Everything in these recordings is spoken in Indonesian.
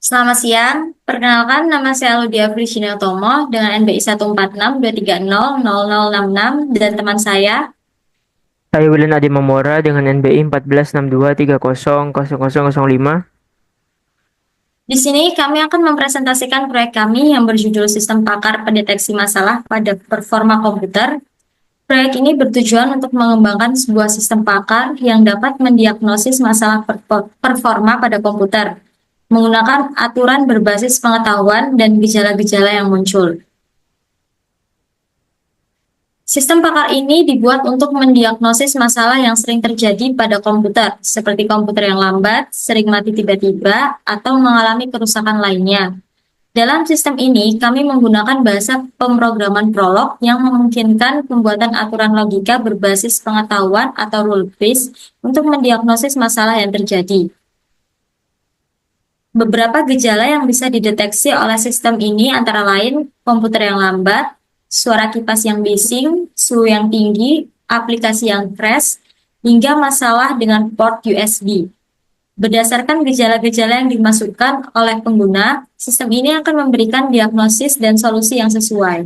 Selamat siang, perkenalkan nama saya Ludia Tomo dengan NBI 14623000066 dan teman saya. Saya William Adi Mamora dengan NBI 1462300005. Di sini kami akan mempresentasikan proyek kami yang berjudul Sistem Pakar Pendeteksi Masalah pada Performa Komputer. Proyek ini bertujuan untuk mengembangkan sebuah sistem pakar yang dapat mendiagnosis masalah performa pada komputer menggunakan aturan berbasis pengetahuan dan gejala-gejala yang muncul. Sistem pakar ini dibuat untuk mendiagnosis masalah yang sering terjadi pada komputer, seperti komputer yang lambat, sering mati tiba-tiba, atau mengalami kerusakan lainnya. Dalam sistem ini, kami menggunakan bahasa pemrograman Prolog yang memungkinkan pembuatan aturan logika berbasis pengetahuan atau rule-based untuk mendiagnosis masalah yang terjadi. Beberapa gejala yang bisa dideteksi oleh sistem ini antara lain komputer yang lambat, suara kipas yang bising, suhu yang tinggi, aplikasi yang crash, hingga masalah dengan port USB. Berdasarkan gejala-gejala yang dimasukkan oleh pengguna, sistem ini akan memberikan diagnosis dan solusi yang sesuai.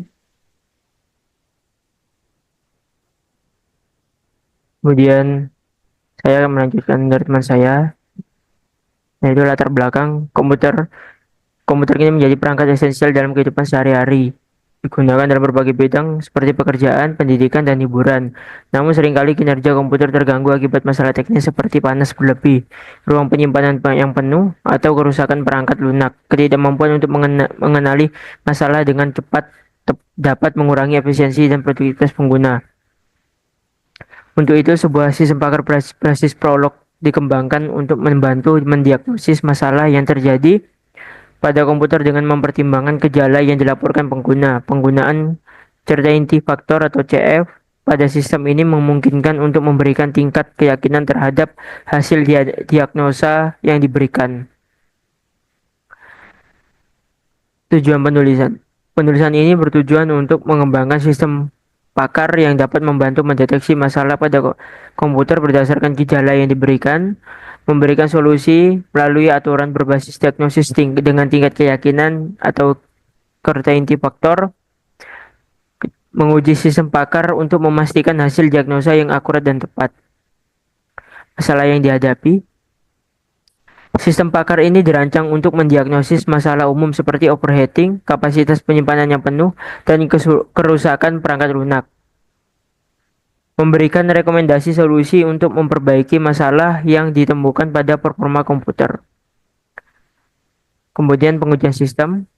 Kemudian saya akan melanjutkan dari teman saya, yaitu latar belakang komputer. Komputer ini menjadi perangkat esensial dalam kehidupan sehari-hari. Digunakan dalam berbagai bidang seperti pekerjaan, pendidikan, dan hiburan. Namun seringkali kinerja komputer terganggu akibat masalah teknis seperti panas berlebih, ruang penyimpanan yang penuh, atau kerusakan perangkat lunak. Ketidakmampuan untuk mengenali masalah dengan cepat dapat mengurangi efisiensi dan produktivitas pengguna. Untuk itu, sebuah sistem pakar berbasis Prolog dikembangkan untuk membantu mendiagnosis masalah yang terjadi pada komputer dengan mempertimbangkan gejala yang dilaporkan pengguna. Penggunaan Certainty Factor atau CF pada sistem ini memungkinkan untuk memberikan tingkat keyakinan terhadap hasil diagnosa yang diberikan. Tujuan penulisan. Penulisan ini bertujuan untuk mengembangkan sistem pakar yang dapat membantu mendeteksi masalah pada komputer berdasarkan gejala yang diberikan, memberikan solusi melalui aturan berbasis diagnosis dengan tingkat keyakinan atau certainty factor, menguji sistem pakar untuk memastikan hasil diagnosa yang akurat dan tepat. Masalah yang dihadapi. Sistem pakar ini dirancang untuk mendiagnosis masalah umum seperti overheating, kapasitas penyimpanan yang penuh, dan kerusakan perangkat lunak. Memberikan rekomendasi solusi untuk memperbaiki masalah yang ditemukan pada performa komputer. Kemudian pengujian sistem.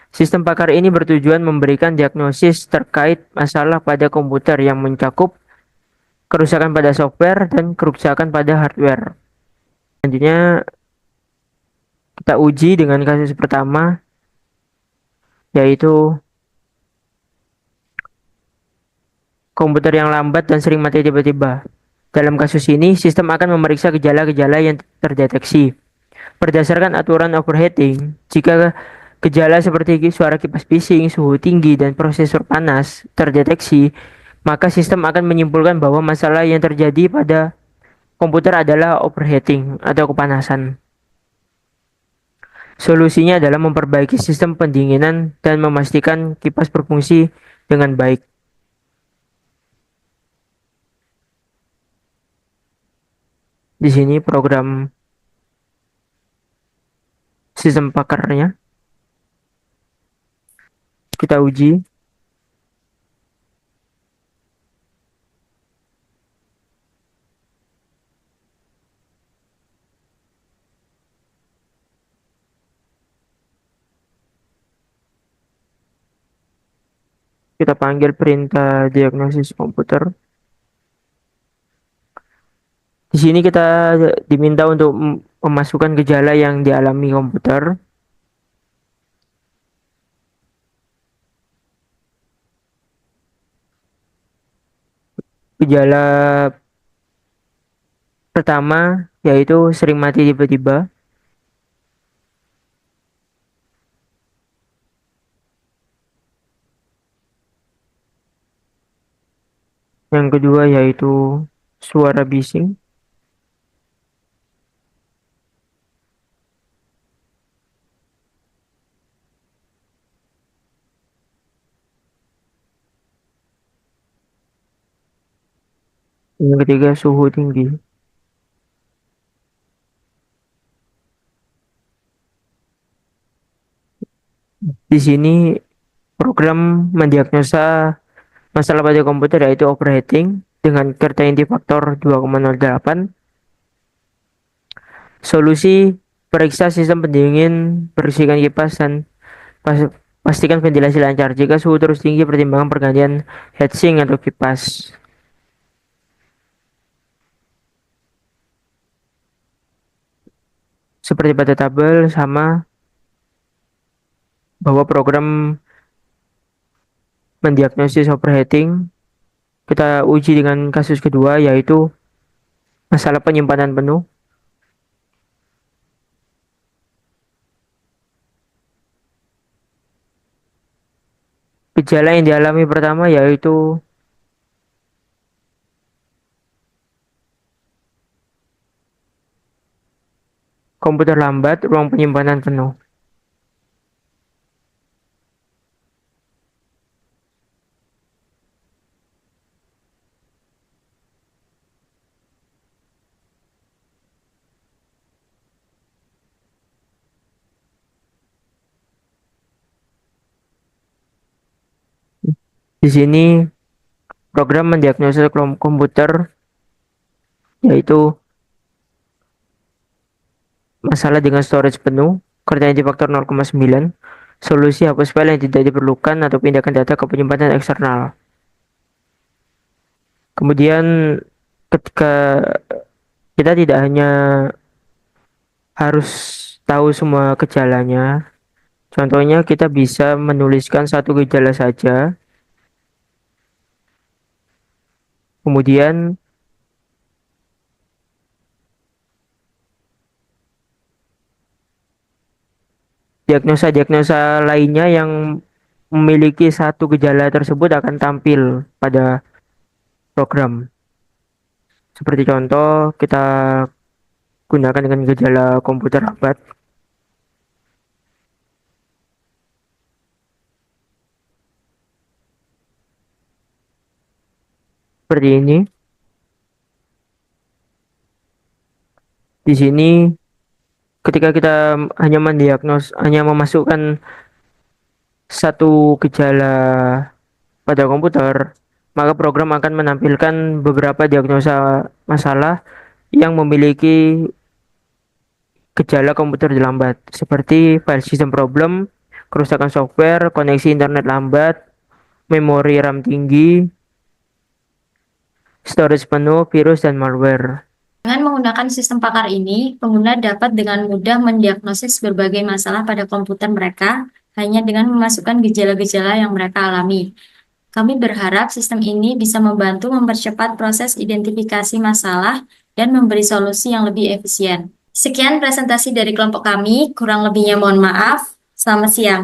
Sistem pakar ini bertujuan memberikan diagnosis terkait masalah pada komputer yang mencakup kerusakan pada software dan kerusakan pada hardware. Selanjutnya kita uji dengan kasus pertama, yaitu komputer yang lambat dan sering mati tiba-tiba. Dalam kasus ini, sistem akan memeriksa gejala-gejala yang terdeteksi. Berdasarkan aturan overheating, jika gejala seperti suara kipas bising, suhu tinggi, dan prosesor panas terdeteksi, maka sistem akan menyimpulkan bahwa masalah yang terjadi pada komputer adalah overheating atau kepanasan. Solusinya adalah memperbaiki sistem pendinginan dan memastikan kipas berfungsi dengan baik. Di sini program sistem pakarnya kita uji. Kita panggil perintah diagnosis komputer. Di sini kita diminta untuk memasukkan gejala yang dialami komputer. Gejala pertama yaitu sering mati tiba-tiba. Yang kedua yaitu suara bising. Yang ketiga, suhu tinggi. Di sini program mendiagnosa masalah pada komputer yaitu overheating dengan certainty faktor 2,08. Solusi: periksa sistem pendingin, bersihkan kipas dan pastikan ventilasi lancar. Jika suhu terus tinggi, pertimbangkan pergantian heatsink atau kipas. Seperti pada tabel sama bahwa program mendiagnosis overheating kita uji dengan kasus kedua yaitu masalah penyimpanan penuh. Gejala yang dialami pertama yaitu komputer lambat, ruang penyimpanan penuh. Di sini program mendiagnosa komputer yaitu masalah dengan storage penuh, Certainty faktor 0,9, solusi hapus file yang tidak diperlukan atau pindahkan data ke penyimpanan eksternal. Kemudian ketika kita tidak hanya harus tahu semua gejalanya, contohnya kita bisa menuliskan satu gejala saja, kemudian diagnosa-diagnosa lainnya yang memiliki satu gejala tersebut akan tampil pada program. Seperti contoh, kita gunakan dengan gejala komputer lambat. Seperti ini. Di sini ketika kita hanya memasukkan satu gejala pada komputer, maka program akan menampilkan beberapa diagnosa masalah yang memiliki gejala komputer lambat, seperti file system problem, kerusakan software, koneksi internet lambat, memori RAM tinggi, storage penuh, virus, dan malware. Dengan menggunakan sistem pakar ini, pengguna dapat dengan mudah mendiagnosis berbagai masalah pada komputer mereka hanya dengan memasukkan gejala-gejala yang mereka alami. Kami berharap sistem ini bisa membantu mempercepat proses identifikasi masalah dan memberi solusi yang lebih efisien. Sekian presentasi dari kelompok kami, kurang lebihnya mohon maaf. Selamat siang.